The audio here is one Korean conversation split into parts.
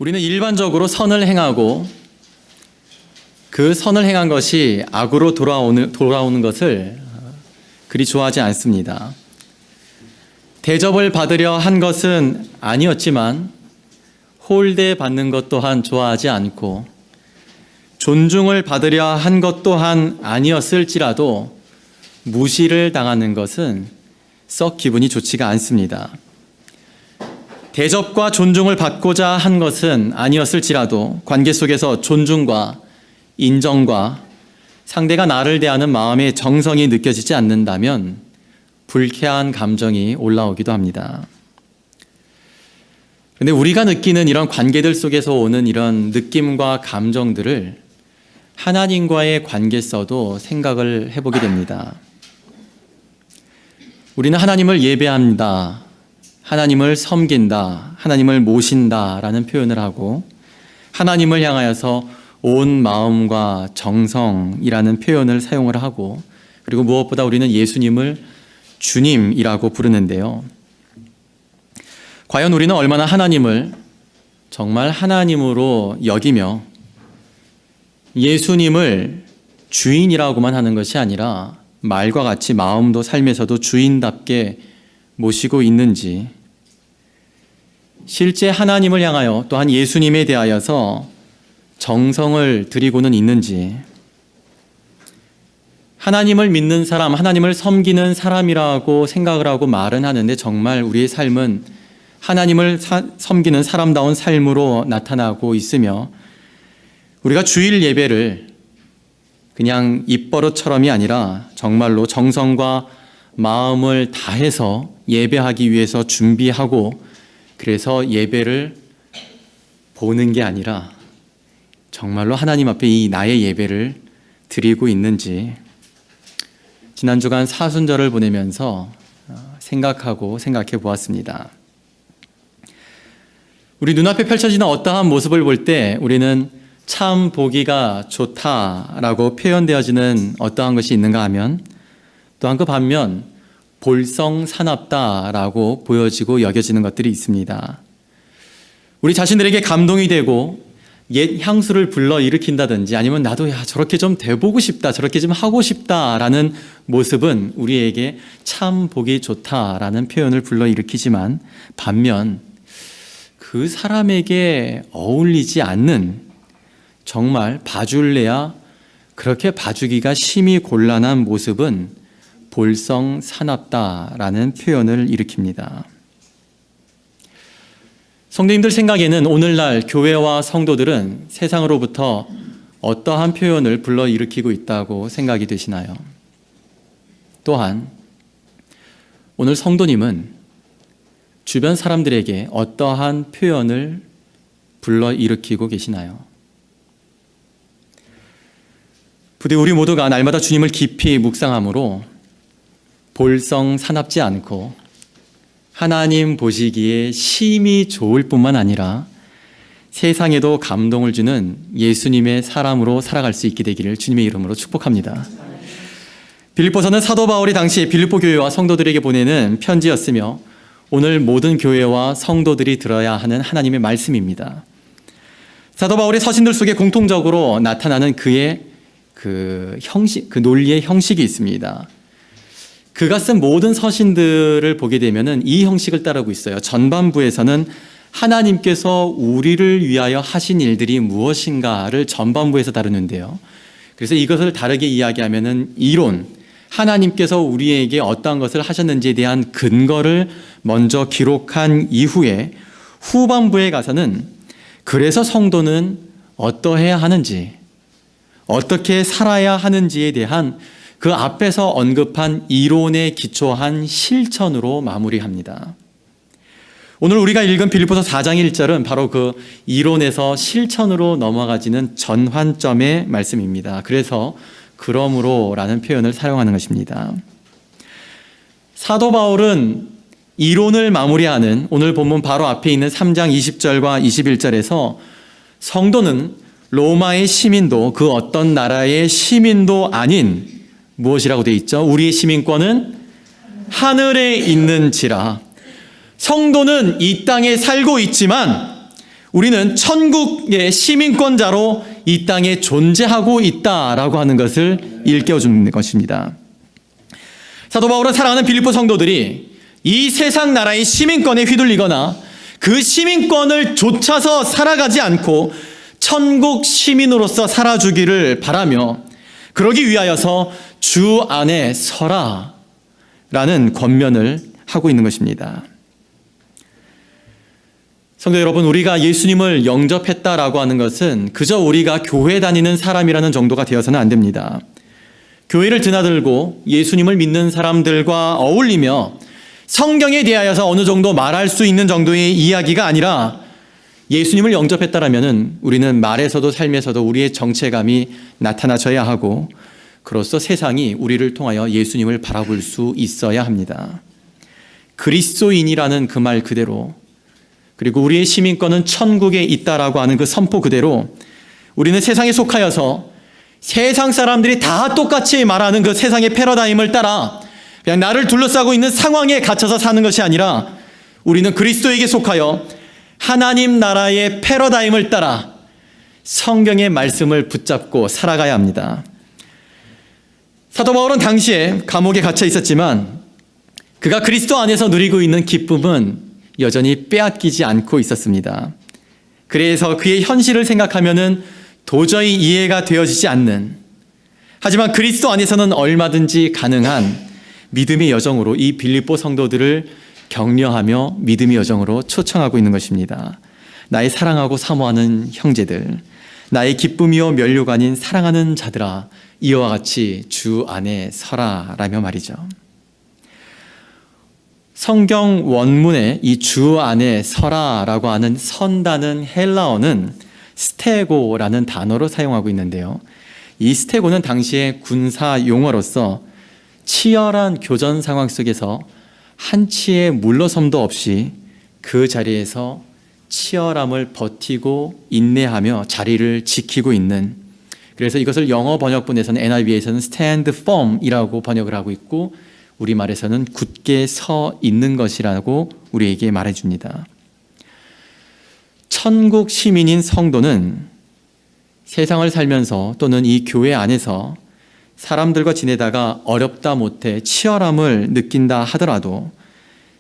우리는 일반적으로 선을 행하고 그 선을 행한 것이 악으로 돌아오는 것을 그리 좋아하지 않습니다. 대접을 받으려 한 것은 아니었지만 홀대받는 것 또한 좋아하지 않고 존중을 받으려 한 것 또한 아니었을지라도 무시를 당하는 것은 썩 기분이 좋지가 않습니다. 대접과 존중을 받고자 한 것은 아니었을지라도 관계 속에서 존중과 인정과 상대가 나를 대하는 마음의 정성이 느껴지지 않는다면 불쾌한 감정이 올라오기도 합니다. 그런데 우리가 느끼는 이런 관계들 속에서 오는 이런 느낌과 감정들을 하나님과의 관계에서도 생각을 해보게 됩니다. 우리는 하나님을 예배합니다. 하나님을 섬긴다, 하나님을 모신다라는 표현을 하고 하나님을 향하여서 온 마음과 정성이라는 표현을 사용을 하고 그리고 무엇보다 우리는 예수님을 주님이라고 부르는데요. 과연 우리는 얼마나 하나님을 정말 하나님으로 여기며 예수님을 주인이라고만 하는 것이 아니라 말과 같이 마음도 삶에서도 주인답게 모시고 있는지, 실제 하나님을 향하여 또한 예수님에 대하여서 정성을 들이고는 있는지, 하나님을 믿는 사람, 하나님을 섬기는 사람이라고 생각을 하고 말은 하는데 정말 우리의 삶은 하나님을 섬기는 사람다운 삶으로 나타나고 있으며 우리가 주일 예배를 그냥 입버릇처럼이 아니라 정말로 정성과 마음을 다해서 예배하기 위해서 준비하고 그래서 예배를 보는 게 아니라 정말로 하나님 앞에 이 나의 예배를 드리고 있는지 지난 주간 사순절을 보내면서 생각하고 생각해 보았습니다. 우리 눈앞에 펼쳐지는 어떠한 모습을 볼 때 우리는 참 보기가 좋다라고 표현되어지는 어떠한 것이 있는가 하면 또한 그 반면 볼썽사납다라고 보여지고 여겨지는 것들이 있습니다. 우리 자신들에게 감동이 되고 옛 향수를 불러일으킨다든지 아니면 나도 저렇게 좀 돼보고 싶다, 저렇게 좀 하고 싶다라는 모습은 우리에게 참 보기 좋다라는 표현을 불러일으키지만 반면 그 사람에게 어울리지 않는 정말 봐줄래야 그렇게 봐주기가 심히 곤란한 모습은 볼썽사납다라는 표현을 일으킵니다. 성도님들 생각에는 오늘날 교회와 성도들은 세상으로부터 어떠한 표현을 불러일으키고 있다고 생각이 되시나요? 또한 오늘 성도님은 주변 사람들에게 어떠한 표현을 불러일으키고 계시나요? 부디 우리 모두가 날마다 주님을 깊이 묵상함으로 볼썽사납지 않고 하나님 보시기에 심히 좋을 뿐만 아니라 세상에도 감동을 주는 예수님의 사람으로 살아갈 수 있게 되기를 주님의 이름으로 축복합니다. 빌립보서는 사도 바울이 당시 빌립보 교회와 성도들에게 보내는 편지였으며 오늘 모든 교회와 성도들이 들어야 하는 하나님의 말씀입니다. 사도 바울의 서신들 속에 공통적으로 나타나는 그의 그 논리의 형식이 있습니다. 그가 쓴 모든 서신들을 보게 되면은 이 형식을 따르고 있어요. 전반부에서는 하나님께서 우리를 위하여 하신 일들이 무엇인가를 전반부에서 다루는데요. 그래서 이것을 다르게 이야기하면은 이론, 하나님께서 우리에게 어떠한 것을 하셨는지에 대한 근거를 먼저 기록한 이후에 후반부에 가서는 그래서 성도는 어떠해야 하는지, 어떻게 살아야 하는지에 대한 그 앞에서 언급한 이론에 기초한 실천으로 마무리합니다. 오늘 우리가 읽은 빌립보서 4장 1절은 바로 그 이론에서 실천으로 넘어가지는 전환점의 말씀입니다. 그래서 그러므로라는 표현을 사용하는 것입니다. 사도 바울은 이론을 마무리하는 오늘 본문 바로 앞에 있는 3장 20절과 21절에서 성도는 로마의 시민도 그 어떤 나라의 시민도 아닌 무엇이라고 되어 있죠? 우리의 시민권은 하늘에 있는지라. 성도는 이 땅에 살고 있지만 우리는 천국의 시민권자로 이 땅에 존재하고 있다라고 하는 것을 일깨워주는 것입니다. 사도 바울은 사랑하는 빌립보 성도들이 이 세상 나라의 시민권에 휘둘리거나 그 시민권을 좇아서 살아가지 않고 천국 시민으로서 살아주기를 바라며 그러기 위하여서 주 안에 서라 라는 권면을 하고 있는 것입니다. 성도 여러분, 우리가 예수님을 영접했다라고 하는 것은 그저 우리가 교회 다니는 사람이라는 정도가 되어서는 안 됩니다. 교회를 드나들고 예수님을 믿는 사람들과 어울리며 성경에 대하여서 어느 정도 말할 수 있는 정도의 이야기가 아니라 예수님을 영접했다라면 우리는 말에서도 삶에서도 우리의 정체감이 나타나셔야 하고 그로써 세상이 우리를 통하여 예수님을 바라볼 수 있어야 합니다. 그리스도인이라는 그 말 그대로, 그리고 우리의 시민권은 천국에 있다라고 하는 그 선포 그대로 우리는 세상에 속하여서 세상 사람들이 다 똑같이 말하는 그 세상의 패러다임을 따라 그냥 나를 둘러싸고 있는 상황에 갇혀서 사는 것이 아니라 우리는 그리스도에게 속하여 하나님 나라의 패러다임을 따라 성경의 말씀을 붙잡고 살아가야 합니다. 사도 바울은 당시에 감옥에 갇혀 있었지만 그가 그리스도 안에서 누리고 있는 기쁨은 여전히 빼앗기지 않고 있었습니다. 그래서 그의 현실을 생각하면은 도저히 이해가 되어지지 않는, 하지만 그리스도 안에서는 얼마든지 가능한 믿음의 여정으로 이 빌립보 성도들을 격려하며 믿음의 여정으로 초청하고 있는 것입니다. 나의 사랑하고 사모하는 형제들, 나의 기쁨이요 면류관인 사랑하는 자들아, 이와 같이 주 안에 서라 라며 말이죠. 성경 원문에 이 주 안에 서라라고 하는 선다는 헬라어는 스테고라는 단어로 사용하고 있는데요. 이 스테고는 당시의 군사 용어로서 치열한 교전 상황 속에서 한치의 물러섬도 없이 그 자리에서 치열함을 버티고 인내하며 자리를 지키고 있는, 그래서 이것을 영어 번역본에서는 NIV에서는 stand firm이라고 번역을 하고 있고 우리말에서는 굳게 서 있는 것이라고 우리에게 말해줍니다. 천국 시민인 성도는 세상을 살면서 또는 이 교회 안에서 사람들과 지내다가 어렵다 못해 치열함을 느낀다 하더라도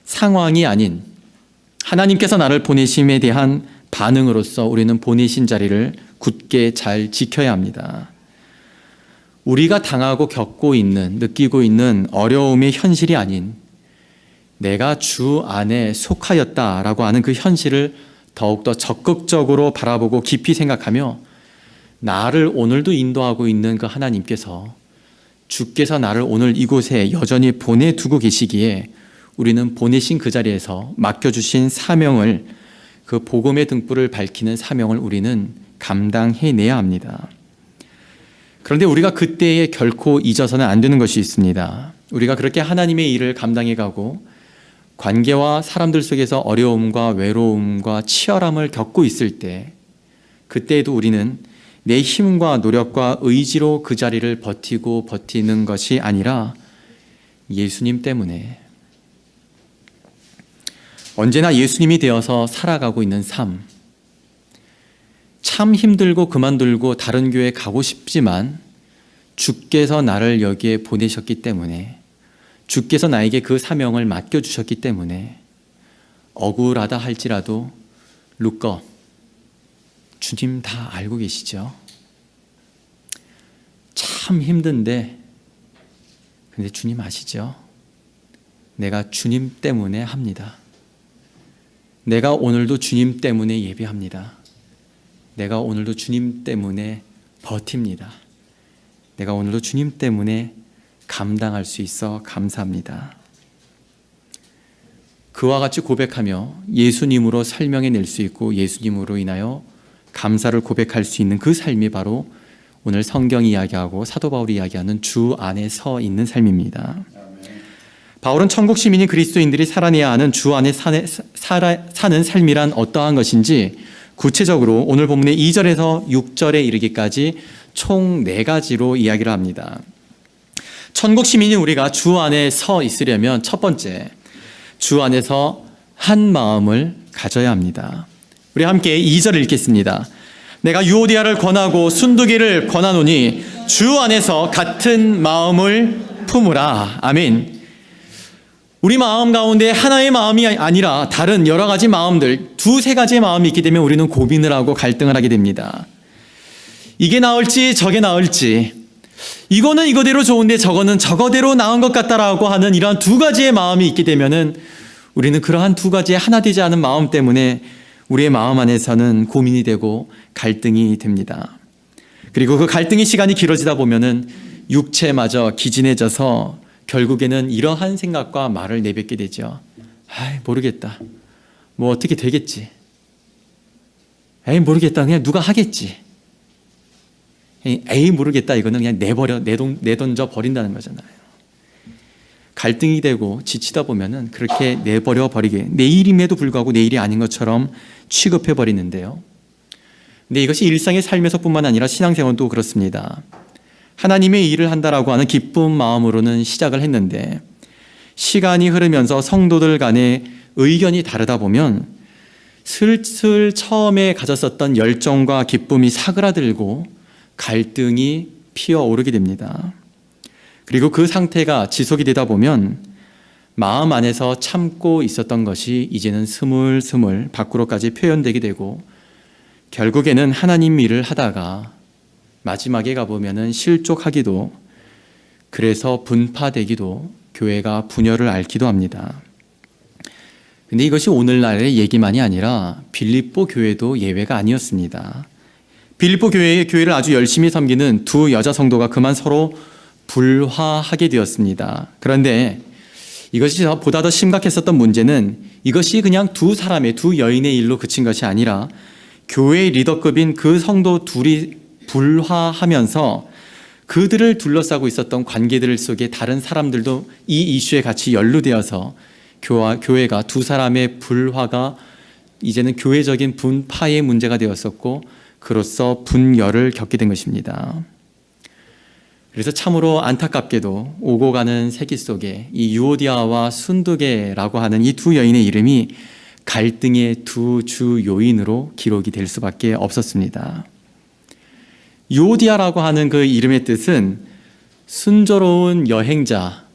상황이 아닌 하나님께서 나를 보내심에 대한 반응으로서 우리는 보내신 자리를 굳게 잘 지켜야 합니다. 우리가 당하고 겪고 있는, 느끼고 있는 어려움의 현실이 아닌 내가 주 안에 속하였다라고 하는 그 현실을 더욱더 적극적으로 바라보고 깊이 생각하며 나를 오늘도 인도하고 있는 그 하나님께서, 주께서 나를 오늘 이곳에 여전히 보내두고 계시기에 우리는 보내신 그 자리에서 맡겨주신 사명을, 그 복음의 등불을 밝히는 사명을 우리는 감당해내야 합니다. 그런데 우리가 그때에 결코 잊어서는 안 되는 것이 있습니다. 우리가 그렇게 하나님의 일을 감당해가고 관계와 사람들 속에서 어려움과 외로움과 치열함을 겪고 있을 때, 그때에도 우리는 내 힘과 노력과 의지로 그 자리를 버티고 버티는 것이 아니라 예수님 때문에, 언제나 예수님이 되어서 살아가고 있는 삶, 참 힘들고 그만두고 다른 교회 가고 싶지만 주께서 나를 여기에 보내셨기 때문에, 주께서 나에게 그 사명을 맡겨주셨기 때문에 억울하다 할지라도 룻것, 주님 다 알고 계시죠? 참 힘든데 근데 주님 아시죠? 내가 주님 때문에 합니다. 내가 오늘도 주님 때문에 예배합니다. 내가 오늘도 주님 때문에 버팁니다. 내가 오늘도 주님 때문에 감당할 수 있어 감사합니다. 그와 같이 고백하며 예수님으로 설명해낼 수 있고 예수님으로 인하여 감사를 고백할 수 있는 그 삶이 바로 오늘 성경이 이야기하고 사도 바울이 이야기하는 주 안에 서 있는 삶입니다. 바울은 천국 시민인 그리스도인들이 살아내야 하는 주 안에 사는 삶이란 어떠한 것인지 구체적으로 오늘 본문의 2절에서 6절에 이르기까지 총 4가지로 이야기를 합니다. 천국 시민인 우리가 주 안에 서 있으려면 첫 번째, 주 안에서 한 마음을 가져야 합니다. 우리 함께 2절을 읽겠습니다. 내가 유오디아를 권하고 순두개를 권하노니 주 안에서 같은 마음을 품으라. 아멘. 우리 마음 가운데 하나의 마음이 아니라 다른 여러 가지 마음들, 두세 가지의 마음이 있게 되면 우리는 고민을 하고 갈등을 하게 됩니다. 이게 나을지 저게 나을지, 이거는 이거대로 좋은데 저거는 저거대로 나은 것 같다라고 하는 이러한 두 가지의 마음이 있게 되면은 우리는 그러한 두 가지의 하나 되지 않은 마음 때문에 우리의 마음 안에서는 고민이 되고 갈등이 됩니다. 그리고 그 갈등의 시간이 길어지다 보면은 육체마저 기진해져서 결국에는 이러한 생각과 말을 내뱉게 되죠. 모르겠다. 뭐 어떻게 되겠지. 모르겠다. 그냥 누가 하겠지. 모르겠다. 이거는 그냥 내던져 버린다는 거잖아요. 갈등이 되고 지치다 보면은 그렇게 내버려 버리게, 내일임에도 불구하고 내일이 아닌 것처럼 취급해 버리는데요. 근데 이것이 일상의 삶에서뿐만 아니라 신앙생활도 그렇습니다. 하나님의 일을 한다라고 하는 기쁜 마음으로는 시작을 했는데 시간이 흐르면서 성도들 간의 의견이 다르다 보면 슬슬 처음에 가졌었던 열정과 기쁨이 사그라들고 갈등이 피어오르게 됩니다. 그리고 그 상태가 지속이 되다 보면 마음 안에서 참고 있었던 것이 이제는 스물스물 밖으로까지 표현되게 되고 결국에는 하나님 일을 하다가 마지막에 가보면은 실족하기도, 그래서 분파되기도, 교회가 분열을 앓기도 합니다. 근데 이것이 오늘날의 얘기만이 아니라 빌립보 교회도 예외가 아니었습니다. 빌립보 교회를 아주 열심히 섬기는 두 여자 성도가 그만 서로 불화하게 되었습니다. 그런데 이것이 보다 더 심각했었던 문제는 이것이 그냥 두 여인의 일로 그친 것이 아니라 교회 리더급인 그 성도 둘이 불화하면서 그들을 둘러싸고 있었던 관계들 속에 다른 사람들도 이 이슈에 같이 연루되어서 교회가 두 사람의 불화가 이제는 교회적인 분파의 문제가 되었었고 그로써 분열을 겪게 된 것입니다. 그래서 참으로 안타깝게도 오고 가는 세기 속에 이 유오디아와 순두개라고 하는 이 두 여인의 이름이 갈등의 두 주 요인으로 기록이 될 수밖에 없었습니다. 유오디아라고 하는 그 이름의 뜻은 순조로운 여행자,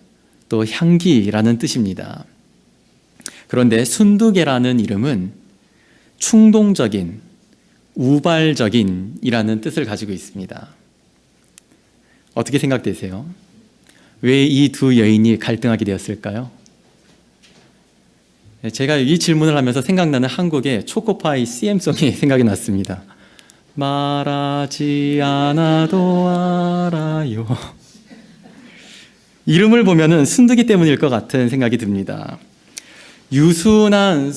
또 향기라는 뜻입니다. 그런데 순두개라는 이름은 충동적인, 우발적인이라는 뜻을 가지고 있습니다. 어떻게 생각되세요? 왜 이 두 여인이 갈등하게 되었을까요? 제가 이 질문을 하면서 생각나는 한국의 초코파이 CM송이 생각이 났습니다. 말하지 않아도 알아요. 이름을 보면은 순두기 때문일 것 같은 생각이 듭니다. 유순한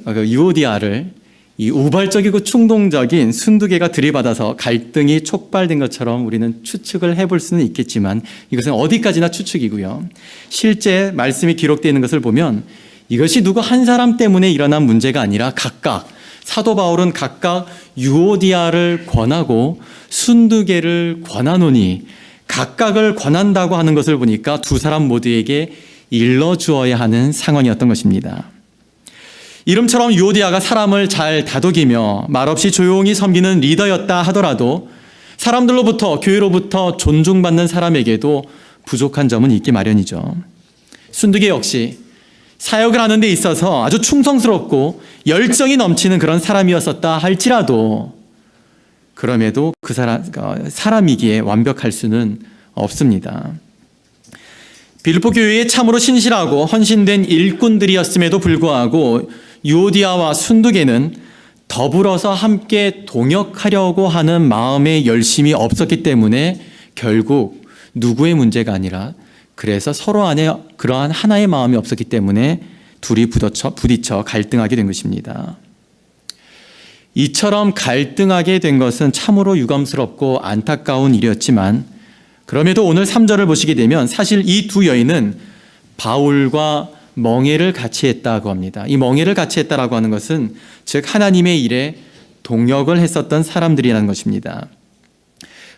유오디아를 이 우발적이고 충동적인 순두개가 들이받아서 갈등이 촉발된 것처럼 우리는 추측을 해볼 수는 있겠지만 이것은 어디까지나 추측이고요. 실제 말씀이 기록되어 있는 것을 보면 이것이 누구 한 사람 때문에 일어난 문제가 아니라 각각 사도 바울은 각각 유오디아를 권하고 순두개를 권하노니 각각을 권한다고 하는 것을 보니까 두 사람 모두에게 일러주어야 하는 상황이었던 것입니다. 이름처럼 유오디아가 사람을 잘 다독이며 말없이 조용히 섬기는 리더였다 하더라도 사람들로부터, 교회로부터 존중받는 사람에게도 부족한 점은 있기 마련이죠. 순두개 역시 사역을 하는 데 있어서 아주 충성스럽고 열정이 넘치는 그런 사람이었었다 할지라도 그럼에도 그 사람이기에 완벽할 수는 없습니다. 빌립보 교회에 참으로 신실하고 헌신된 일꾼들이었음에도 불구하고 유오디아와 순두개는 더불어서 함께 동역하려고 하는 마음의 열심이 없었기 때문에 결국 누구의 문제가 아니라 그래서 서로 안에 그러한 하나의 마음이 없었기 때문에 둘이 부딪혀 갈등하게 된 것입니다. 이처럼 갈등하게 된 것은 참으로 유감스럽고 안타까운 일이었지만 그럼에도 오늘 3절을 보시게 되면 사실 이 두 여인은 바울과 멍에를 같이 했다고 합니다. 이 멍에를 같이 했다라고 하는 것은 즉 하나님의 일에 동역을 했었던 사람들이라는 것입니다.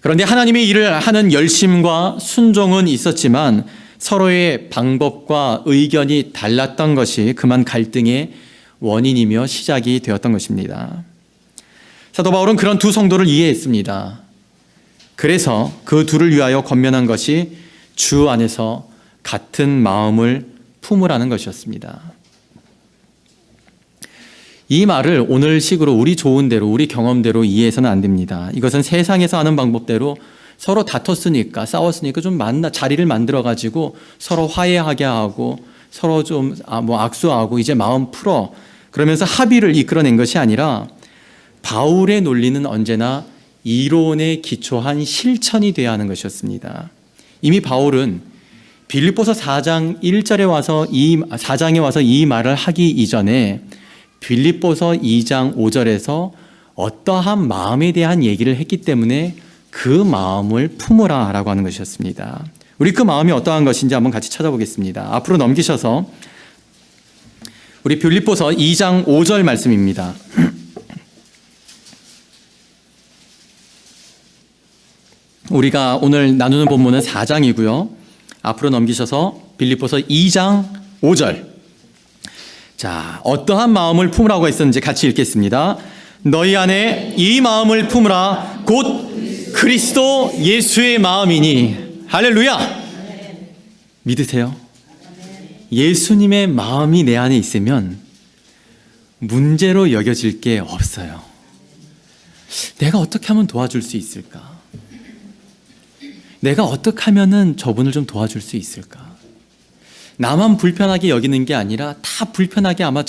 그런데 하나님의 일을 하는 열심과 순종은 있었지만 서로의 방법과 의견이 달랐던 것이 그만 갈등의 원인이며 시작이 되었던 것입니다. 사도 바울은 그런 두 성도를 이해했습니다. 그래서 그 둘을 위하여 권면한 것이 주 안에서 같은 마음을 품으라는 것이었습니다. 이 말을 오늘식으로 우리 좋은 대로, 우리 경험대로 이해해서는 안 됩니다. 이것은 세상에서 하는 방법대로 서로 다퉜으니까, 싸웠으니까 좀 자리를 만들어가지고 서로 화해하게 하고 서로 좀 악수하고 이제 마음 풀어 그러면서 합의를 이끌어낸 것이 아니라 바울의 논리는 언제나 이론에 기초한 실천이 되어야 하는 것이었습니다. 이미 바울은 빌립보서 4장 1절에 와서 4장에 와서 이 말을 하기 이전에 빌립보서 2장 5절에서 어떠한 마음에 대한 얘기를 했기 때문에 그 마음을 품으라 라고 하는 것이었습니다. 우리 그 마음이 어떠한 것인지 한번 같이 찾아보겠습니다. 앞으로 넘기셔서 우리 빌립보서 2장 5절 말씀입니다. 우리가 오늘 나누는 본문은 4장이고요. 앞으로 넘기셔서 빌립보서 2장 5절. 자, 어떠한 마음을 품으라고 했었는지 같이 읽겠습니다. 너희 안에 이 마음을 품으라 곧 그리스도 예수의 마음이니. 할렐루야. 믿으세요? 예수님의 마음이 내 안에 있으면 문제로 여겨질 게 없어요. 내가 어떻게 하면 도와줄 수 있을까? 내가 어떻게 하면은 저분을 좀 도와줄 수 있을까? 나만 불편하게 여기는 게 아니라 다 불편하게 아마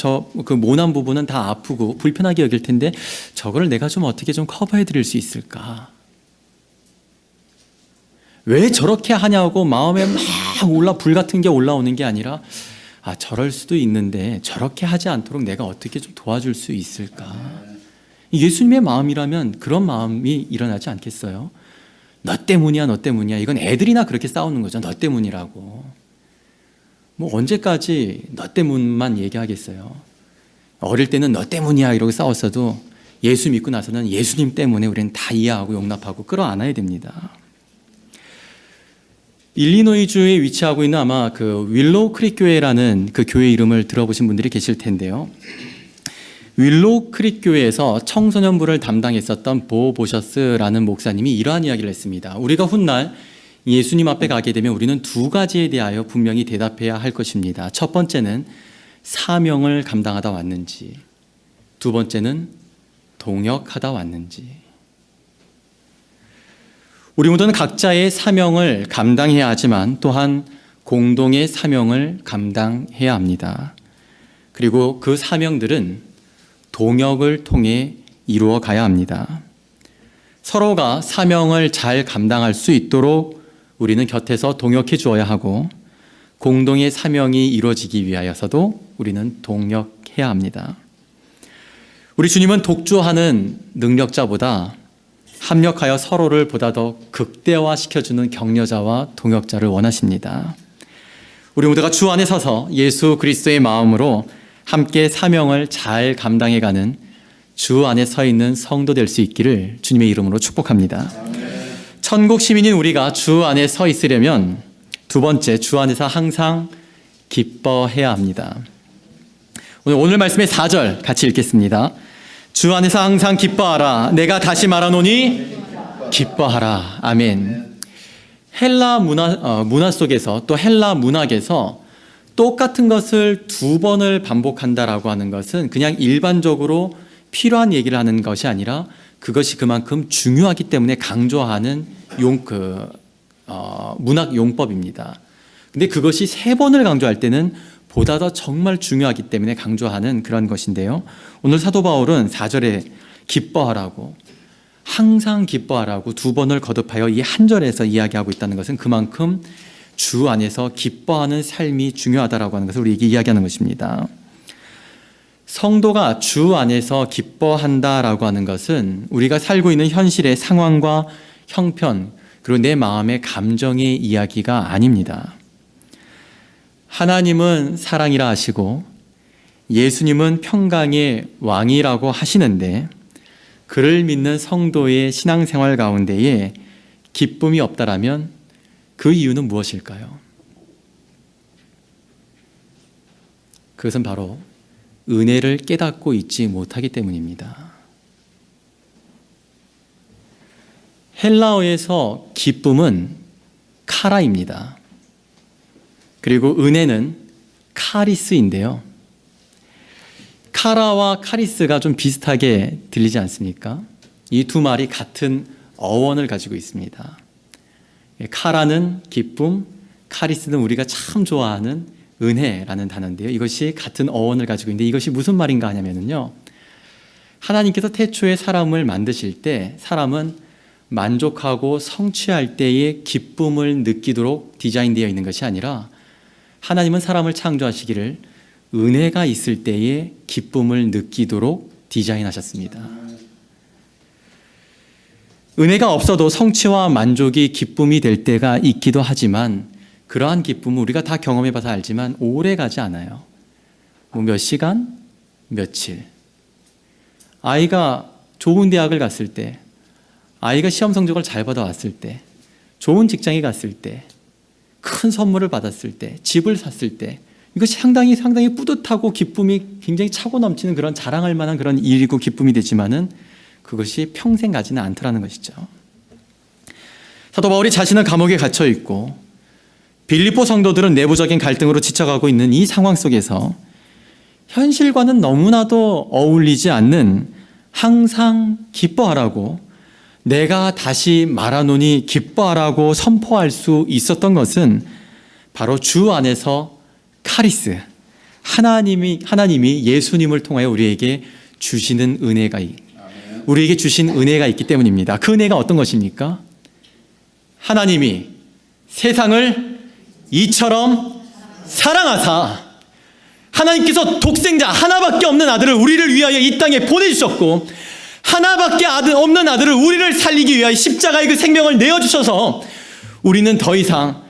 그 모난 부분은 다 아프고 불편하게 여길 텐데 저거를 내가 좀 어떻게 좀 커버해 드릴 수 있을까? 왜 저렇게 하냐고 마음에 막 불 같은 게 올라오는 게 아니라 저럴 수도 있는데 저렇게 하지 않도록 내가 어떻게 좀 도와줄 수 있을까? 예수님의 마음이라면 그런 마음이 일어나지 않겠어요? 너 때문이야, 너 때문이야. 이건 애들이나 그렇게 싸우는 거죠. 너 때문이라고. 언제까지 너 때문만 얘기하겠어요? 어릴 때는 너 때문이야 이러고 싸웠어도 예수 믿고 나서는 예수님 때문에 우리는 다 이해하고 용납하고 끌어안아야 됩니다. 일리노이주에 위치하고 있는 아마 그 윌로우 크릭 교회라는 그 교회 이름을 들어보신 분들이 계실 텐데요. 윌로우 크릭 교회에서 청소년부를 담당했었던 보 보셔스라는 목사님이 이러한 이야기를 했습니다. 우리가 훗날 예수님 앞에 가게 되면 우리는 두 가지에 대하여 분명히 대답해야 할 것입니다. 첫 번째는 사명을 감당하다 왔는지, 두 번째는 동역하다 왔는지. 우리 모두는 각자의 사명을 감당해야 하지만 또한 공동의 사명을 감당해야 합니다. 그리고 그 사명들은 동역을 통해 이루어 가야 합니다. 서로가 사명을 잘 감당할 수 있도록 우리는 곁에서 동역해 주어야 하고 공동의 사명이 이루어지기 위하여서도 우리는 동역해야 합니다. 우리 주님은 독주하는 능력자보다 합력하여 서로를 보다 더 극대화시켜주는 격려자와 동역자를 원하십니다. 우리 모두가 주 안에 서서 예수 그리스도의 마음으로 함께 사명을 잘 감당해가는 주 안에 서 있는 성도 될 수 있기를 주님의 이름으로 축복합니다. 천국 시민인 우리가 주 안에 서 있으려면 두 번째, 주 안에서 항상 기뻐해야 합니다. 오늘 말씀의 4절 같이 읽겠습니다. 주 안에서 항상 기뻐하라. 내가 다시 말하노니 기뻐하라. 아멘. 헬라 문화 속에서 또 헬라 문학에서 똑같은 것을 두 번을 반복한다라고 하는 것은 그냥 일반적으로 필요한 얘기를 하는 것이 아니라 그것이 그만큼 중요하기 때문에 강조하는 문학 용법입니다. 근데 그것이 세 번을 강조할 때는 보다 더 정말 중요하기 때문에 강조하는 그런 것인데요. 오늘 사도 바울은 4절에 기뻐하라고, 항상 기뻐하라고 두 번을 거듭하여 이 한 절에서 이야기하고 있다는 것은 그만큼 주 안에서 기뻐하는 삶이 중요하다라고 하는 것을 우리에게 이야기하는 것입니다. 성도가 주 안에서 기뻐한다라고 하는 것은 우리가 살고 있는 현실의 상황과 형편, 그리고 내 마음의 감정의 이야기가 아닙니다. 하나님은 사랑이라 하시고 예수님은 평강의 왕이라고 하시는데 그를 믿는 성도의 신앙생활 가운데에 기쁨이 없다라면 그 이유는 무엇일까요? 그것은 바로 은혜를 깨닫고 있지 못하기 때문입니다. 헬라어에서 기쁨은 카라입니다. 그리고 은혜는 카리스인데요. 카라와 카리스가 좀 비슷하게 들리지 않습니까? 이 두 말이 같은 어원을 가지고 있습니다. 카라는 기쁨, 카리스는 우리가 참 좋아하는 은혜라는 단어인데요. 이것이 같은 어원을 가지고 있는데 이것이 무슨 말인가 하냐면요. 하나님께서 태초에 사람을 만드실 때 사람은 만족하고 성취할 때의 기쁨을 느끼도록 디자인되어 있는 것이 아니라 하나님은 사람을 창조하시기를 은혜가 있을 때의 기쁨을 느끼도록 디자인하셨습니다. 은혜가 없어도 성취와 만족이 기쁨이 될 때가 있기도 하지만 그러한 기쁨은 우리가 다 경험해봐서 알지만 오래 가지 않아요. 몇 시간, 며칠. 아이가 좋은 대학을 갔을 때, 아이가 시험 성적을 잘 받아왔을 때, 좋은 직장에 갔을 때, 큰 선물을 받았을 때, 집을 샀을 때 이것이 상당히 뿌듯하고 기쁨이 굉장히 차고 넘치는 그런 자랑할 만한 그런 일이고 기쁨이 되지만은 그것이 평생 가지는 않더라는 것이죠. 사도 바울이 자신은 감옥에 갇혀 있고 빌립보 성도들은 내부적인 갈등으로 지쳐가고 있는 이 상황 속에서 현실과는 너무나도 어울리지 않는 항상 기뻐하라고 내가 다시 말하노니 기뻐하라고 선포할 수 있었던 것은 바로 주 안에서 카리스, 하나님이 예수님을 통하여 우리에게 주시는 우리에게 주신 은혜가 있기 때문입니다. 그 은혜가 어떤 것입니까? 하나님이 세상을 이처럼 사랑하사 하나님께서 독생자 하나밖에 없는 아들을 우리를 위하여 이 땅에 보내주셨고 하나밖에 없는 아들을 우리를 살리기 위하여 십자가의 그 생명을 내어주셔서 우리는 더 이상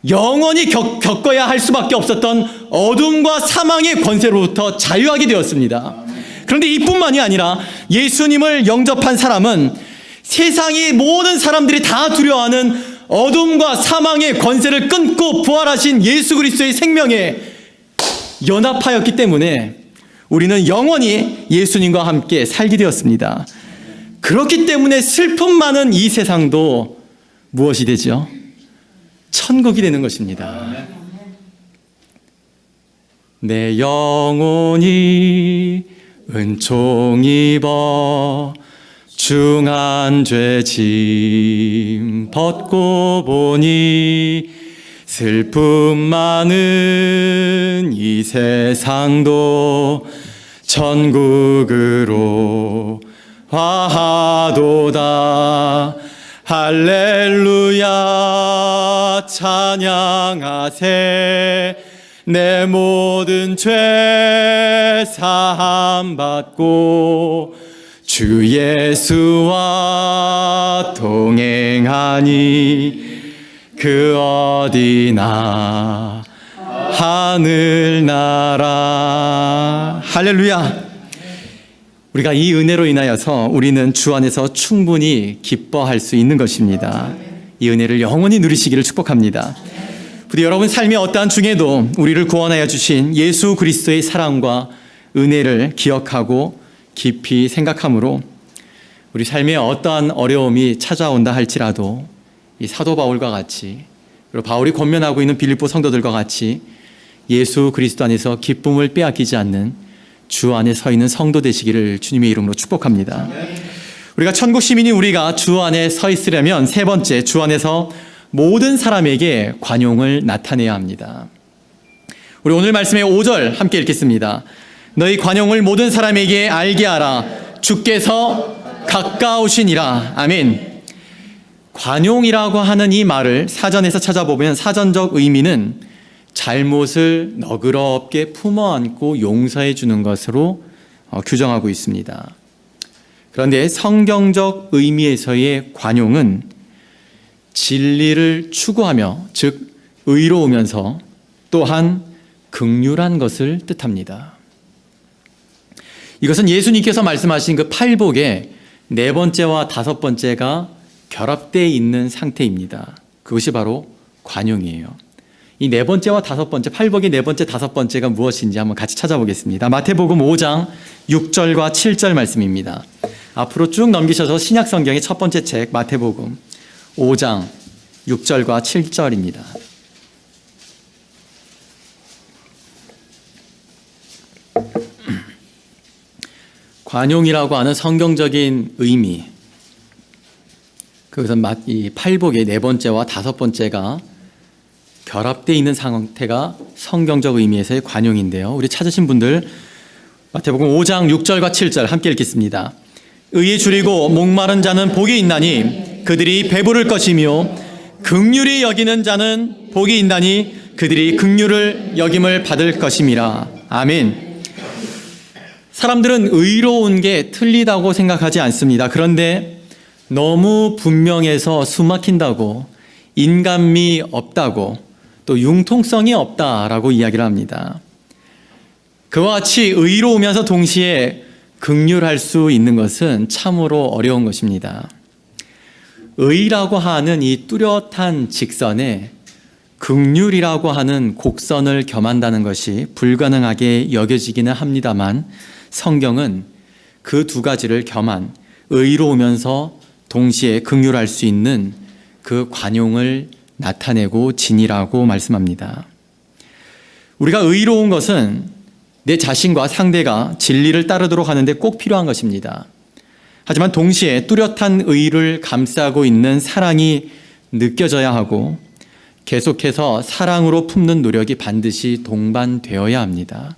영원히 겪어야 할 수밖에 없었던 어둠과 사망의 권세로부터 자유하게 되었습니다. 그런데 이뿐만이 아니라 예수님을 영접한 사람은 세상의 모든 사람들이 다 두려워하는 어둠과 사망의 권세를 끊고 부활하신 예수 그리스도의 생명에 연합하였기 때문에 우리는 영원히 예수님과 함께 살게 되었습니다. 그렇기 때문에 슬픔 많은 이 세상도 무엇이 되죠? 천국이 되는 것입니다. 내 영혼이 은총 입어 중한 죄짐 벗고 보니 슬픔 많은 이 세상도 천국으로 화하도다. 할렐루야 찬양하세. 내 모든 죄 사함 받고 주 예수와 동행하니 그 어디나 하늘나라. 할렐루야. 우리가 이 은혜로 인하여서 우리는 주 안에서 충분히 기뻐할 수 있는 것입니다. 이 은혜를 영원히 누리시기를 축복합니다. 부디 여러분 삶의 어떠한 중에도 우리를 구원하여 주신 예수 그리스도의 사랑과 은혜를 기억하고 깊이 생각함으로 우리 삶에 어떠한 어려움이 찾아온다 할지라도 이 사도 바울과 같이 그리고 바울이 권면하고 있는 빌립보 성도들과 같이 예수 그리스도 안에서 기쁨을 빼앗기지 않는 주 안에 서 있는 성도 되시기를 주님의 이름으로 축복합니다. 우리가 천국 시민인 우리가 주 안에 서 있으려면 세 번째, 주 안에서 모든 사람에게 관용을 나타내야 합니다. 우리 오늘 말씀의 5절 함께 읽겠습니다. 너희 관용을 모든 사람에게 알게 하라. 주께서 가까우시니라. 아멘. 관용이라고 하는 이 말을 사전에서 찾아보면 사전적 의미는 잘못을 너그럽게 품어안고 용서해 주는 것으로 규정하고 있습니다. 그런데 성경적 의미에서의 관용은 진리를 추구하며, 즉 의로우면서 또한 긍휼한 것을 뜻합니다. 이것은 예수님께서 말씀하신 그 팔복의 네 번째와 다섯 번째가 결합되어 있는 상태입니다. 그것이 바로 관용이에요. 이 네 번째와 다섯 번째, 팔복의 네 번째, 다섯 번째가 무엇인지 한번 같이 찾아보겠습니다. 마태복음 5장 6절과 7절 말씀입니다. 앞으로 쭉 넘기셔서 신약 성경의 첫 번째 책 마태복음 5장 6절과 7절입니다. 관용이라고 하는 성경적인 의미, 그것은 이 팔복의 네 번째와 다섯 번째가 결합되어 있는 상태가 성경적 의미에서의 관용인데요. 우리 찾으신 분들 마태복음 5장 6절과 7절 함께 읽겠습니다. 의에 줄이고 목마른 자는 복이 있나니 그들이 배부를 것이며 긍휼히 여기는 자는 복이 있나니 그들이 긍휼을 여김을 받을 것임이라. 아멘. 사람들은 의로운 게 틀리다고 생각하지 않습니다. 그런데 너무 분명해서 숨막힌다고, 인간미 없다고, 또 융통성이 없다라고 이야기를 합니다. 그와 같이 의로우면서 동시에 긍휼할 수 있는 것은 참으로 어려운 것입니다. 의라고 하는 이 뚜렷한 직선에 긍휼이라고 하는 곡선을 겸한다는 것이 불가능하게 여겨지기는 합니다만, 성경은 그 두 가지를 겸한 의로우면서 동시에 긍휼할 수 있는 그 관용을 나타내고 지니라고 말씀합니다. 우리가 의로운 것은 내 자신과 상대가 진리를 따르도록 하는데 꼭 필요한 것입니다. 하지만 동시에 뚜렷한 의를 감싸고 있는 사랑이 느껴져야 하고 계속해서 사랑으로 품는 노력이 반드시 동반되어야 합니다.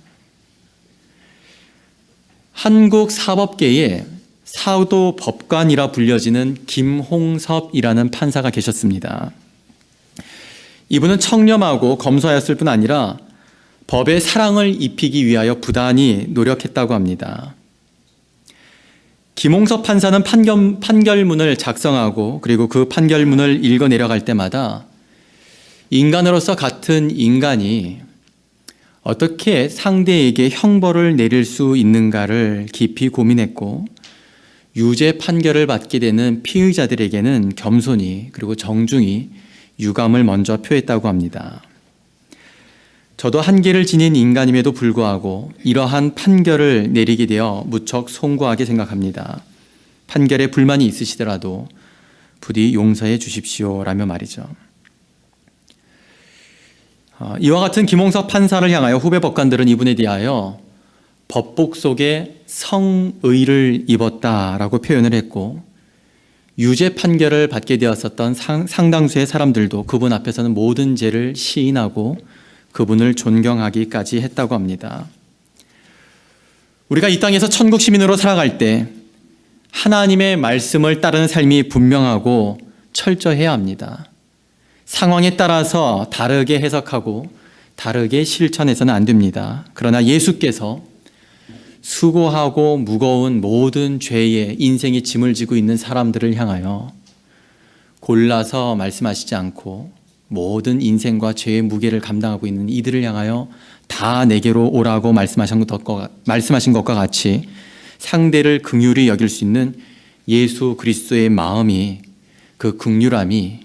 한국 사법계에 사도 법관이라 불려지는 김홍섭이라는 판사가 계셨습니다. 이분은 청렴하고 검소하였을 뿐 아니라 법에 사랑을 입히기 위하여 부단히 노력했다고 합니다. 김홍섭 판사는 판결문을 작성하고 그리고 그 판결문을 읽어 내려갈 때마다 인간으로서 같은 인간이 어떻게 상대에게 형벌을 내릴 수 있는가를 깊이 고민했고, 유죄 판결을 받게 되는 피의자들에게는 겸손히 그리고 정중히 유감을 먼저 표했다고 합니다. 저도 한계를 지닌 인간임에도 불구하고 이러한 판결을 내리게 되어 무척 송구하게 생각합니다. 판결에 불만이 있으시더라도 부디 용서해 주십시오라며 말이죠. 이와 같은 김홍섭 판사를 향하여 후배 법관들은 이분에 대하여 법복 속에 성의를 입었다라고 표현을 했고, 유죄 판결을 받게 되었었던 상당수의 사람들도 그분 앞에서는 모든 죄를 시인하고 그분을 존경하기까지 했다고 합니다. 우리가 이 땅에서 천국 시민으로 살아갈 때 하나님의 말씀을 따르는 삶이 분명하고 철저해야 합니다. 상황에 따라서 다르게 해석하고 다르게 실천해서는 안 됩니다. 그러나 예수께서 수고하고 무거운 모든 죄에 인생의 짐을 지고 있는 사람들을 향하여 골라서 말씀하시지 않고 모든 인생과 죄의 무게를 감당하고 있는 이들을 향하여 다 내게로 오라고 말씀하신 것과 같이 상대를 긍휼히 여길 수 있는 예수 그리스도의 마음이, 그 긍휼함이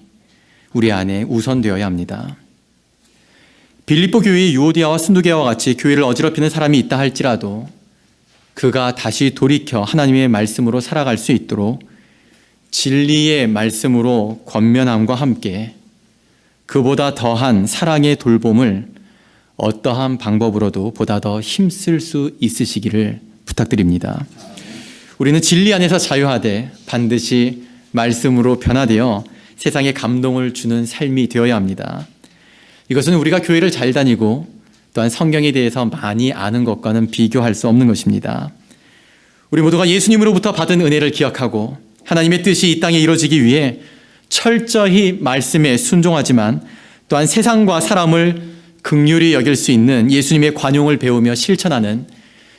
우리 안에 우선되어야 합니다. 빌립보 교회의 유오디아와 순두계와 같이 교회를 어지럽히는 사람이 있다 할지라도 그가 다시 돌이켜 하나님의 말씀으로 살아갈 수 있도록 진리의 말씀으로 권면함과 함께 그보다 더한 사랑의 돌봄을 어떠한 방법으로도 보다 더 힘쓸 수 있으시기를 부탁드립니다. 우리는 진리 안에서 자유하되 반드시 말씀으로 변화되어 세상에 감동을 주는 삶이 되어야 합니다. 이것은 우리가 교회를 잘 다니고 또한 성경에 대해서 많이 아는 것과는 비교할 수 없는 것입니다. 우리 모두가 예수님으로부터 받은 은혜를 기억하고 하나님의 뜻이 이 땅에 이루어지기 위해 철저히 말씀에 순종하지만 또한 세상과 사람을 긍휼히 여길 수 있는 예수님의 관용을 배우며 실천하는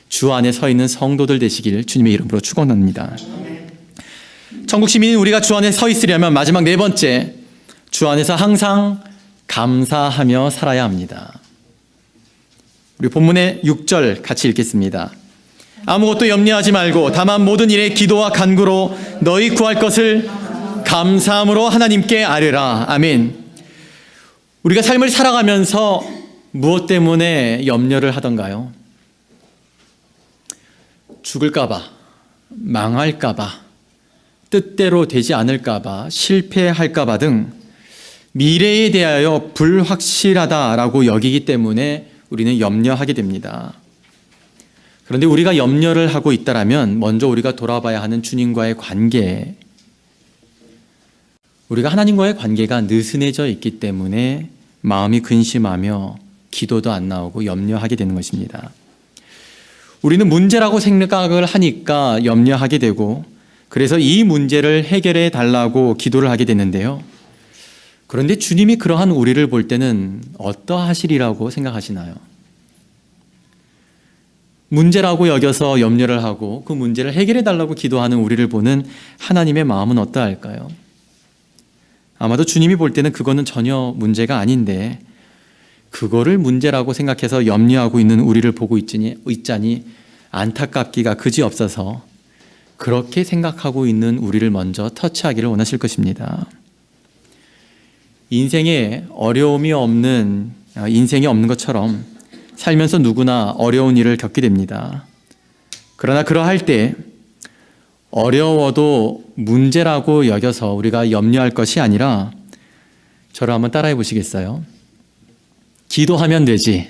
주 안에 서 있는 성도들 되시길 주님의 이름으로 축원합니다. 천국 시민인 우리가 주 안에 서 있으려면 마지막 네 번째, 주 안에서 항상 감사하며 살아야 합니다. 우리 본문의 6절 같이 읽겠습니다. 아무것도 염려하지 말고 다만 모든 일에 기도와 간구로 너희 구할 것을 감사함으로 하나님께 아뢰라. 아멘. 우리가 삶을 살아가면서 무엇 때문에 염려를 하던가요? 죽을까 봐, 망할까봐, 뜻대로 되지 않을까봐, 실패할까봐 등 미래에 대하여 불확실하다라고 여기기 때문에 우리는 염려하게 됩니다. 그런데 우리가 염려를 하고 있다라면 먼저 우리가 돌아봐야 하는 주님과의 관계, 우리가 하나님과의 관계가 느슨해져 있기 때문에 마음이 근심하며 기도도 안 나오고 염려하게 되는 것입니다. 우리는 문제라고 생각을 하니까 염려하게 되고, 그래서 이 문제를 해결해 달라고 기도를 하게 되는데요. 그런데 주님이 그러한 우리를 볼 때는 어떠하시리라고 생각하시나요? 문제라고 여겨서 염려를 하고 그 문제를 해결해 달라고 기도하는 우리를 보는 하나님의 마음은 어떠할까요? 아마도 주님이 볼 때는 그거는 전혀 문제가 아닌데 그거를 문제라고 생각해서 염려하고 있는 우리를 보고 있자니 안타깝기가 그지없어서 그렇게 생각하고 있는 우리를 먼저 터치하기를 원하실 것입니다. 인생이 없는 것처럼 살면서 누구나 어려운 일을 겪게 됩니다. 그러나 그러할 때 어려워도 문제라고 여겨서 우리가 염려할 것이 아니라 저를 한번 따라해 보시겠어요? 기도하면 되지.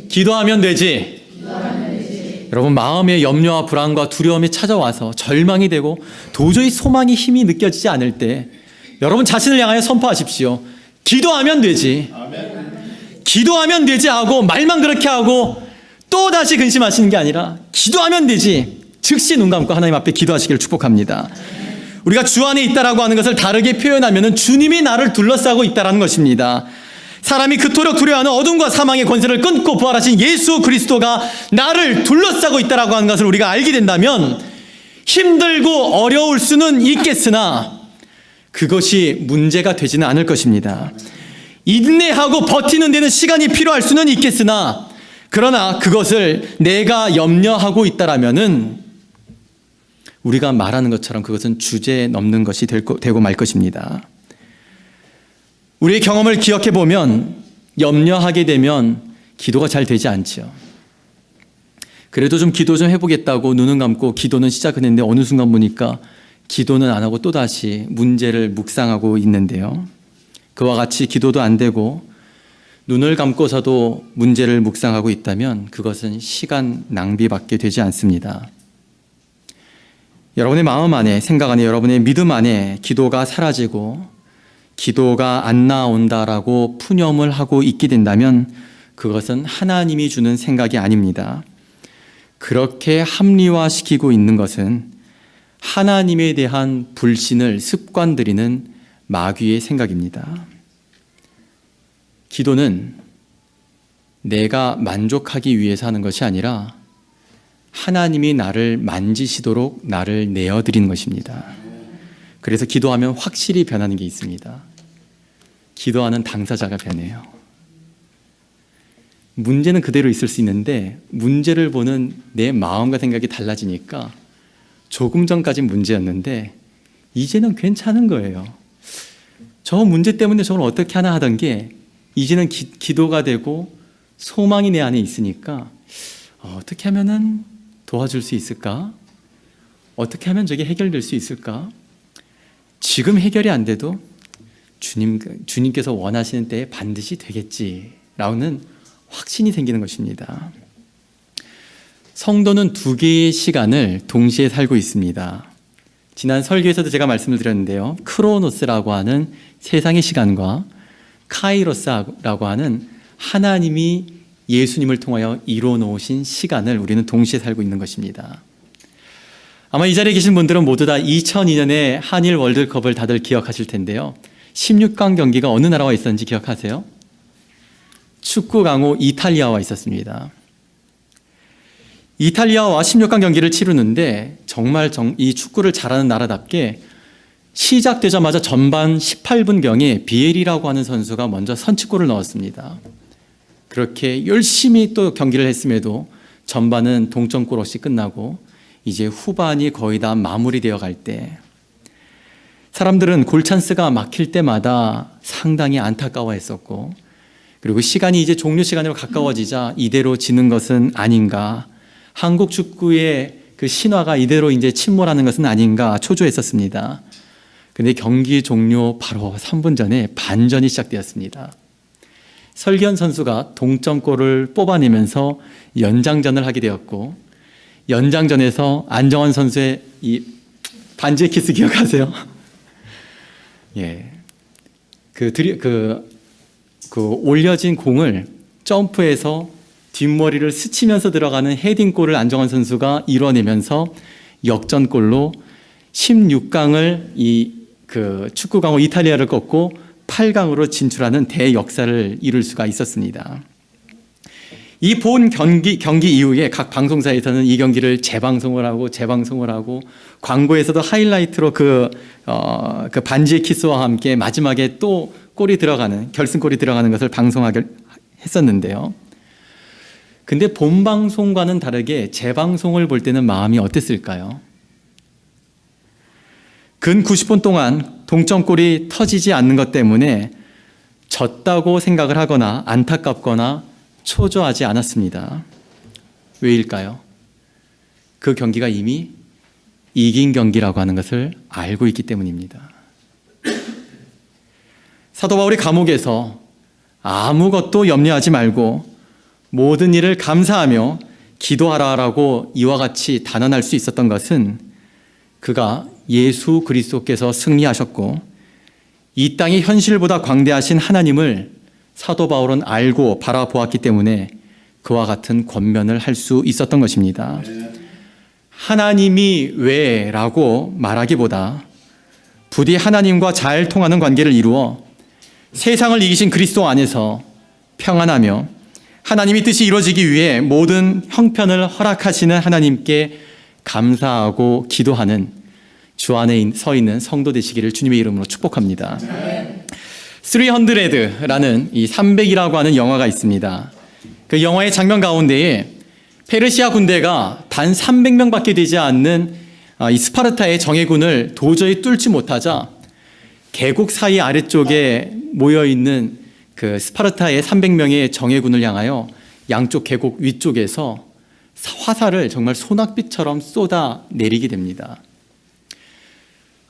기도하면 되지. 여러분, 마음의 염려와 불안과 두려움이 찾아와서 절망이 되고 도저히 소망이 힘이 느껴지지 않을 때 여러분 자신을 향하여 선포하십시오. 기도하면 되지. 기도하면 되지 하고 말만 그렇게 하고 또 다시 근심하시는 게 아니라 기도하면 되지. 즉시 눈 감고 하나님 앞에 기도하시기를 축복합니다. 우리가 주 안에 있다라고 하는 것을 다르게 표현하면 주님이 나를 둘러싸고 있다라는 것입니다. 사람이 그토록 두려워하는 어둠과 사망의 권세를 끊고 부활하신 예수 그리스도가 나를 둘러싸고 있다라고 하는 것을 우리가 알게 된다면 힘들고 어려울 수는 있겠으나 그것이 문제가 되지는 않을 것입니다. 인내하고 버티는 데는 시간이 필요할 수는 있겠으나 그러나 그것을 내가 염려하고 있다라면은 우리가 말하는 것처럼 그것은 주제 넘는 것이 되고 말 것입니다. 우리의 경험을 기억해 보면 염려하게 되면 기도가 잘 되지 않죠. 그래도 좀 기도 좀 해보겠다고 눈은 감고 기도는 시작을 했는데 어느 순간 보니까 기도는 안 하고 또다시 문제를 묵상하고 있는데요. 그와 같이 기도도 안 되고 눈을 감고서도 문제를 묵상하고 있다면 그것은 시간 낭비밖에 되지 않습니다. 여러분의 마음 안에, 생각 안에, 여러분의 믿음 안에 기도가 사라지고 기도가 안 나온다라고 푸념을 하고 있게 된다면 그것은 하나님이 주는 생각이 아닙니다. 그렇게 합리화시키고 있는 것은 하나님에 대한 불신을 습관들이는 마귀의 생각입니다. 기도는 내가 만족하기 위해서 하는 것이 아니라 하나님이 나를 만지시도록 나를 내어드리는 것입니다. 그래서 기도하면 확실히 변하는 게 있습니다. 기도하는 당사자가 변해요. 문제는 그대로 있을 수 있는데 문제를 보는 내 마음과 생각이 달라지니까 조금 전까진 문제였는데 이제는 괜찮은 거예요. 저 문제 때문에 저걸 어떻게 하나 하던 게 이제는 기도가 되고 소망이 내 안에 있으니까 어떻게 하면은 도와줄 수 있을까? 어떻게 하면 저게 해결될 수 있을까? 지금 해결이 안 돼도 주님께서 원하시는 때에 반드시 되겠지라는 확신이 생기는 것입니다. 성도는 두 개의 시간을 동시에 살고 있습니다. 지난 설교에서도 제가 말씀을 드렸는데요. 크로노스라고 하는 세상의 시간과 카이로스라고 하는 하나님이 예수님을 통하여 이루어 놓으신 시간을 우리는 동시에 살고 있는 것입니다. 아마 이 자리에 계신 분들은 모두 다 2002년에 한일 월드컵을 다들 기억하실 텐데요. 16강 경기가 어느 나라와 있었는지 기억하세요? 축구 강호 이탈리아와 있었습니다. 이탈리아와 16강 경기를 치르는데 정말 이 축구를 잘하는 나라답게 시작되자마자 전반 18분경에 비에리라고 하는 선수가 먼저 선취골을 넣었습니다. 그렇게 열심히 또 경기를 했음에도 전반은 동점골 없이 끝나고 이제 후반이 거의 다 마무리되어 갈 때 사람들은 골찬스가 막힐 때마다 상당히 안타까워했었고 그리고 시간이 이제 종료 시간으로 가까워지자 이대로 지는 것은 아닌가, 한국 축구의 그 신화가 이대로 이제 침몰하는 것은 아닌가 초조했었습니다. 근데 경기 종료 바로 3분 전에 반전이 시작되었습니다. 설기현 선수가 동점골을 뽑아내면서 연장전을 하게 되었고, 연장전에서 안정환 선수의 이 반지의 키스 기억하세요? 예. 그 올려진 공을 점프해서 뒷머리를 스치면서 들어가는 헤딩골을 안정환 선수가 이뤄내면서 역전골로 16강을 축구 강호 이탈리아를 꺾고 8강으로 진출하는 대역사를 이룰 수가 있었습니다. 이 본 경기 이후에 각 방송사에서는 이 경기를 재방송을 하고 광고에서도 하이라이트로 그 반지의 키스와 함께 마지막에 또 결승골이 들어가는 것을 방송하게 했었는데요. 근데 본방송과는 다르게 재방송을 볼 때는 마음이 어땠을까요? 근 90분 동안 동점골이 터지지 않는 것 때문에 졌다고 생각을 하거나 안타깝거나 초조하지 않았습니다. 왜일까요? 그 경기가 이미 이긴 경기라고 하는 것을 알고 있기 때문입니다. 사도 바울이 감옥에서 아무것도 염려하지 말고 모든 일을 감사하며 기도하라라고 이와 같이 단언할 수 있었던 것은 그가 예수 그리스도께서 승리하셨고 이 땅의 현실보다 광대하신 하나님을 사도 바울은 알고 바라보았기 때문에 그와 같은 권면을 할 수 있었던 것입니다. 하나님이 왜라고 말하기보다 부디 하나님과 잘 통하는 관계를 이루어 세상을 이기신 그리스도 안에서 평안하며 하나님의 뜻이 이루어지기 위해 모든 형편을 허락하시는 하나님께 감사하고 기도하는 주 안에 서 있는 성도 되시기를 주님의 이름으로 축복합니다. 300라는 이 300이라고 하는 영화가 있습니다. 그 영화의 장면 가운데에 페르시아 군대가 단 300명밖에 되지 않는 이 스파르타의 정예군을 도저히 뚫지 못하자 계곡 사이 아래쪽에 모여있는 그 스파르타의 300명의 정예군을 향하여 양쪽 계곡 위쪽에서 화살을 정말 소낙비처럼 쏟아 내리게 됩니다.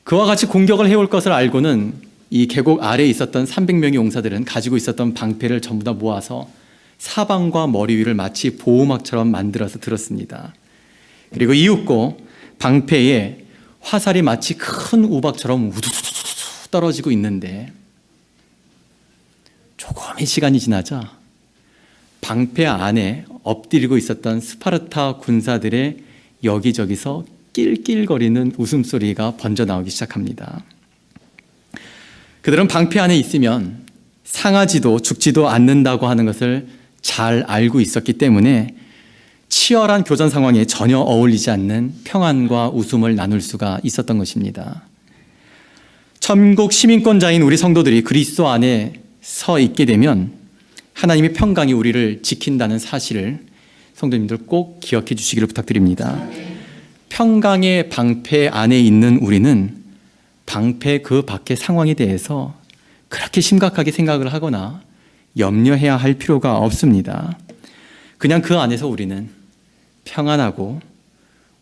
그와 같이 공격을 해올 것을 알고는 이 계곡 아래에 있었던 300명의 용사들은 가지고 있었던 방패를 전부 다 모아서 사방과 머리 위를 마치 보호막처럼 만들어서 들었습니다. 그리고 이윽고 방패에 화살이 마치 큰 우박처럼 우두두두두 떨어지고 있는데 조금의 시간이 지나자 방패 안에 엎드리고 있었던 스파르타 군사들의 여기저기서 낄낄거리는 웃음소리가 번져 나오기 시작합니다. 그들은 방패 안에 있으면 상하지도 죽지도 않는다고 하는 것을 잘 알고 있었기 때문에 치열한 교전 상황에 전혀 어울리지 않는 평안과 웃음을 나눌 수가 있었던 것입니다. 천국 시민권자인 우리 성도들이 그리스도 안에 서 있게 되면 하나님의 평강이 우리를 지킨다는 사실을 성도님들 꼭 기억해 주시기를 부탁드립니다. 평강의 방패 안에 있는 우리는 방패 그 밖의 상황에 대해서 그렇게 심각하게 생각을 하거나 염려해야 할 필요가 없습니다. 그냥 그 안에서 우리는 평안하고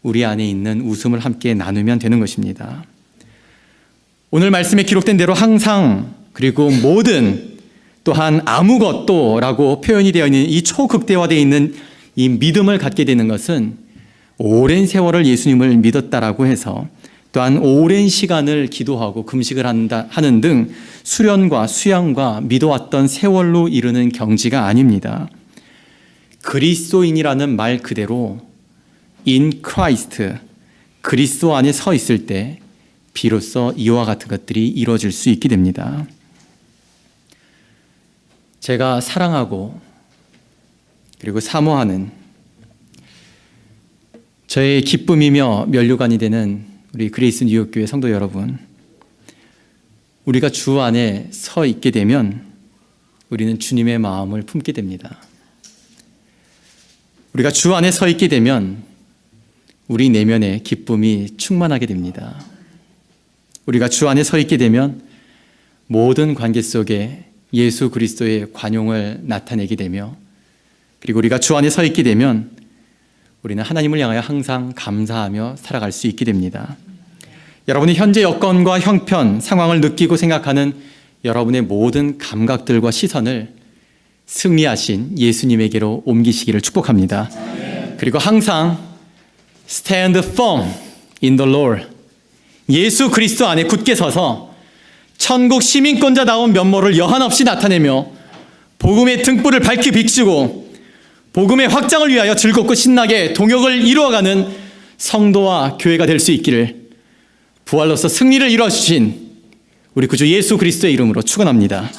우리 안에 있는 웃음을 함께 나누면 되는 것입니다. 오늘 말씀에 기록된 대로 항상 그리고 모든 또한 아무것도 라고 표현이 되어 있는 이 초극대화되어 있는 이 믿음을 갖게 되는 것은 오랜 세월을 예수님을 믿었다라고 해서 또한 오랜 시간을 기도하고 금식을 하는 등 수련과 수양과 믿어왔던 세월로 이르는 경지가 아닙니다. 그리스도인이라는 말 그대로 in Christ, 그리스도 안에 서 있을 때 비로소 이와 같은 것들이 이루어질 수 있게 됩니다. 제가 사랑하고 그리고 사모하는 저의 기쁨이며 면류관이 되는 우리 그레이스 뉴욕교회 성도 여러분, 우리가 주 안에 서 있게 되면 우리는 주님의 마음을 품게 됩니다. 우리가 주 안에 서 있게 되면 우리 내면에 기쁨이 충만하게 됩니다. 우리가 주 안에 서 있게 되면 모든 관계 속에 예수 그리스도의 관용을 나타내게 되며, 그리고 우리가 주 안에 서 있게 되면 우리는 하나님을 향하여 항상 감사하며 살아갈 수 있게 됩니다. 여러분이 현재 여건과 형편, 상황을 느끼고 생각하는 여러분의 모든 감각들과 시선을 승리하신 예수님에게로 옮기시기를 축복합니다. 그리고 항상 stand firm in the Lord. 예수 그리스도 안에 굳게 서서 천국 시민권자다운 면모를 여한없이 나타내며 복음의 등불을 밝히 비추고 복음의 확장을 위하여 즐겁고 신나게 동역을 이루어가는 성도와 교회가 될 수 있기를 부활로서 승리를 이루어주신 우리 구주 예수 그리스도의 이름으로 축원합니다.